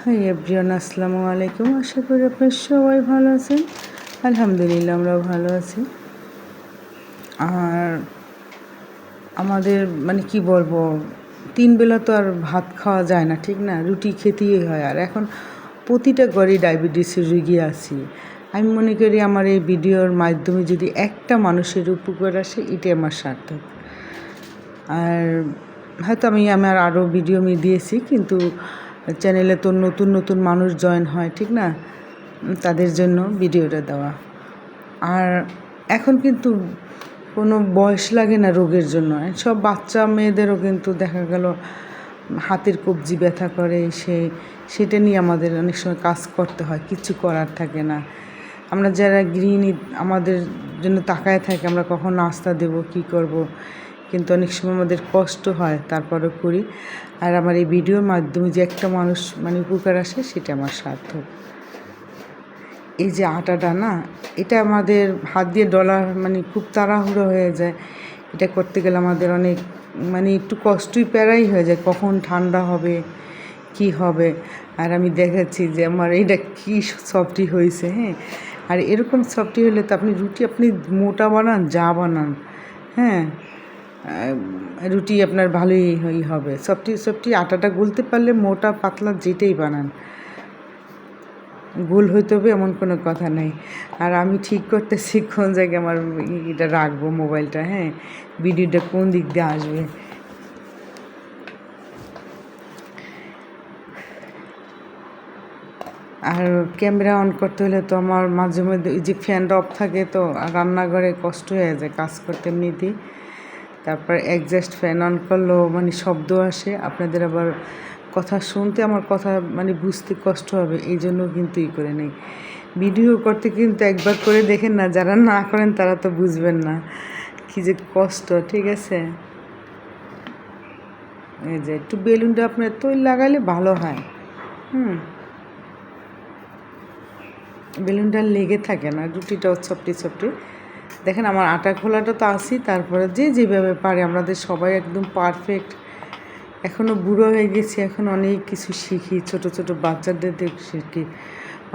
Hi everyone, আসসালামু আলাইকুম। আশা করি আপনার সবাই ভালো আছেন। আলহামদুলিল্লাহ, আমরাও ভালো আছি। আর আমাদের কি বলবো, 3 বেলা তো আর ভাত খাওয়া যায় না, ঠিক না? রুটি খেতেই হয়। আর এখন প্রতিটা ঘরেই ডায়াবেটিসের রুগী আছি। আমি মনে করি আমার এই ভিডিওর মাধ্যমে যদি একটা মানুষের উপকার আসে, এটাই আমার সার্থক। আর হয়তো আমি আমার আরও ভিডিও দিয়েছি, কিন্তু চ্যানেলে তো নতুন নতুন মানুষ জয়েন হয়, ঠিক না? তাদের জন্য ভিডিওটা দেওয়া। আর এখন কিন্তু কোনো বয়স লাগে না রোগের জন্য। সব বাচ্চা মেয়েদেরও কিন্তু দেখা গেল হাতের কবজি ব্যথা করে, সেটা নিয়ে আমাদের অনেক সময় কাজ করতে হয়, কিছু করার থাকে না। আমরা যারা গৃহিণী, আমাদের জন্য তাকায় থাকে আমরা কখন নাস্তা দেব, কি করব, কিন্তু অনেক সময় আমাদের কষ্ট হয়, তারপরে করি। আর আমার এই ভিডিওর মাধ্যমে যে একটা মানুষ উপকার আসে, সেটা আমার সার্থক। এই যে আটাটা না, এটা আমাদের হাত দিয়ে ডলা খুব তাড়াহুড়ো হয়ে যায়। এটা করতে গেলে আমাদের অনেক একটু কষ্টই প্যারাই হয়ে যায়, কখন ঠান্ডা হবে, কি হবে। আর আমি দেখাচ্ছি যে আমার এইটা কী সফটি হয়েছে। হ্যাঁ, আর এরকম সফটি হলে তো রুটি আপনি মোটা বানান, যা বানান, হ্যাঁ, রুটি আপনার ভালোই হবে। সফটি আটাটা গুলতে পারলে মোটা পাতলা যেটাই বানান গোল হইতে হবে এমন কোনো কথা নেই। আর আমি ঠিক করতেছি কোন জায়গায় আমার এটা রাখবো মোবাইলটা, হ্যাঁ, ভিডিওটা কোন দিক দিয়ে আসবে। আর ক্যামেরা অন করতে হলে তো আমার মাঝে মধ্যে ওই যে ফ্যানটা অফ থাকে, তো রান্নাঘরে কষ্ট হয়ে যায় কাজ করতে এমনিতেই। তারপর অ্যাডজাস্ট ফ্যান অন করলেও শব্দ আসে, আপনাদের আবার কথা শুনতে আমার কথা বুঝতে কষ্ট হবে, এই জন্য কিন্তু করে নেই। ভিডিও করতে কিন্তু একবার করে দেখেন না, যারা না করেন তারা তো বুঝবেন না কি যে কষ্ট, ঠিক আছে? এই যে একটু বেলুনটা আপনার তৈল লাগালে ভালো হয়। বেলুনটা লেগে থাকে না, রুটিটাও চপটি দেখেন আমার আটা খোলাটা তো আসি। তারপরে যে যেভাবে পারে, আমাদের সবাই একদম পারফেক্ট। এখনও বুড়ো হয়ে গেছি, এখন অনেক কিছু শিখি, ছোট ছোট বাচ্চাদের দেখে শিখি।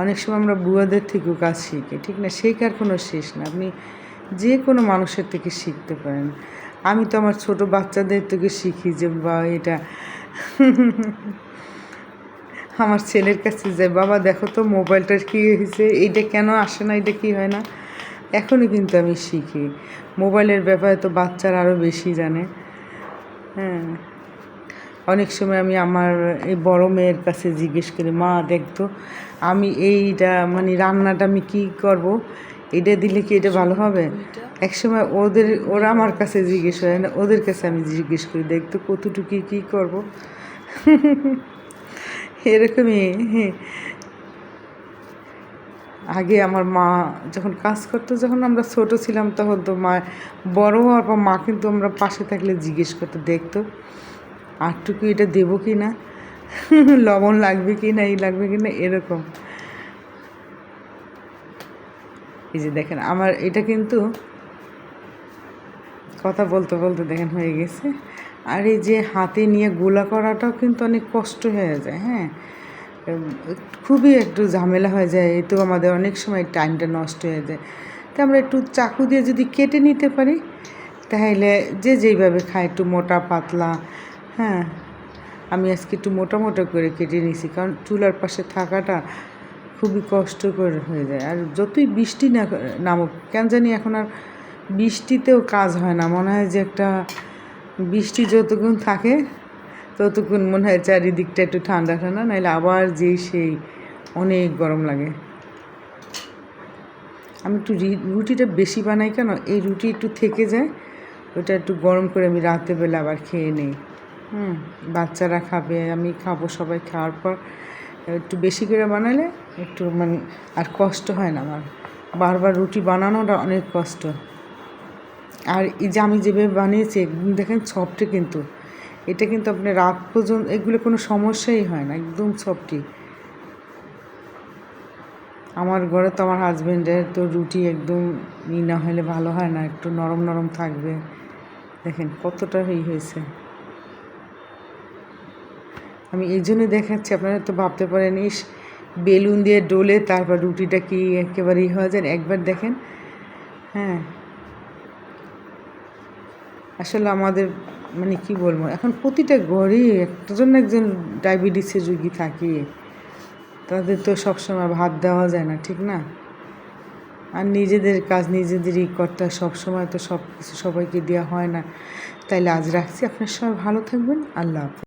অনেক সময় আমরা বুড়োদের থেকেও কাজ শিখি, ঠিক না? শেখার কোনো শেষ না, আপনি যে কোনো মানুষের থেকে শিখতে পারেন। আমি তো আমার ছোট বাচ্চাদের থেকে শিখি যে বা এটা আমার ছেলের কাছে যাই, বাবা দেখো তো মোবাইলটার কী হয়েছে, এইটা কেন আসে না, এটা কি হয় না। এখনই কিন্তু আমি শিখি। মোবাইলের ব্যাপারে তো বাচ্চারা আরও বেশি জানে। হ্যাঁ, অনেক সময় আমি আমার এই বড় মেয়ের কাছে জিজ্ঞেস করি, মা দেখতো আমি এইটা রান্নাটা আমি কী করব, এটা দিলে কি এটা ভালো হবে? একসময় ওরা আমার কাছে জিজ্ঞেস হয় না, ওদের কাছে আমি জিজ্ঞেস করি, দেখতো কতটুকু কী করব। এরকমই। আগে আমার মা যখন কাজ করতো, যখন আমরা ছোট ছিলাম, তখন তো মা বড় হওয়ার পর মা কিন্তু আমরা পাশে থাকলে জিজ্ঞেস করতো, দেখতো আরটুকু এটা দেবো কি না, লবণ লাগবে কি না, এই লাগবে কি না, এরকম। এই যে দেখেন আমার এটা কিন্তু কথা বলতে বলতে দেখেন হয়ে গেছে। আর এই যে হাতে নিয়ে গোলা করাটাও কিন্তু অনেক কষ্ট হয়ে যায়। হ্যাঁ, খুবই একটু ঝামেলা হয়ে যায়, তো আমাদের অনেক সময় টাইমটা নষ্ট হয়ে যায়। তো আমরা একটু চাকু দিয়ে যদি কেটে নিতে পারি, তাহলে যে যেইভাবে খায়, একটু মোটা পাতলা। হ্যাঁ, আমি আজকে একটু মোটা মোটা করে কেটে নিয়েছি, কারণ চুলার পাশে থাকাটা খুবই কষ্টকর হয়ে যায়। আর যতই বৃষ্টি না নামুক কেন জানি এখন আর বৃষ্টিতেও কাজ হয় না, মনে হয় যে একটা বৃষ্টি যতক্ষণ থাকে ততক্ষণ মনে হয় চারিদিকটা একটু ঠান্ডা ঠান্ডা, নাহলে আবার সেই অনেক গরম লাগে। আমি একটু রুটিটা বেশি বানাই, কেন এই রুটি একটু থেকে যায়, ওটা একটু গরম করে আমি রাতের বেলা আবার খেয়ে নিই। বাচ্চারা খাবে, আমি খাবো, সবাই খাওয়ার পর একটু বেশি করে বানালে একটু আর কষ্ট হয় না আমার। বারবার রুটি বানানোটা অনেক কষ্ট। আর এই যে আমি যেভাবে বানিয়েছি দেখেন সফটে, কিন্তু এটা কিন্তু আপনি রাত পর্যন্ত এগুলো কোনো সমস্যাই হয় না, একদম সফটি। আমার ঘরে তো আমার হাজব্যান্ডের তো রুটি একদম না হলে ভালো হয় না, একটু নরম নরম থাকবে। দেখেন কতটা হয়েছে। আমি এই জন্য দেখাচ্ছি, আপনারা তো ভাবতে পারেন ইস বেলুন দিয়ে ডোলে তারপর রুটিটা কি একেবারে হয়ে যায়। একবার দেখেন। হ্যাঁ, আসলে আমাদের মানে কি বলবো, এখন প্রতিটা ঘরেই একজন না একজন ডায়াবেটিসের রুগী থাকে। তাদের তো সবসময় ভাত দেওয়া যায় না, ঠিক না? আর নিজেদের কাজ নিজেদেরই করতে হয়, সবসময় তো সব কিছু সবাইকে দেওয়া হয় না। তাইলে আজ রাখছি, আপনার সবাই ভালো থাকবেন। আল্লাহ হাফেজ।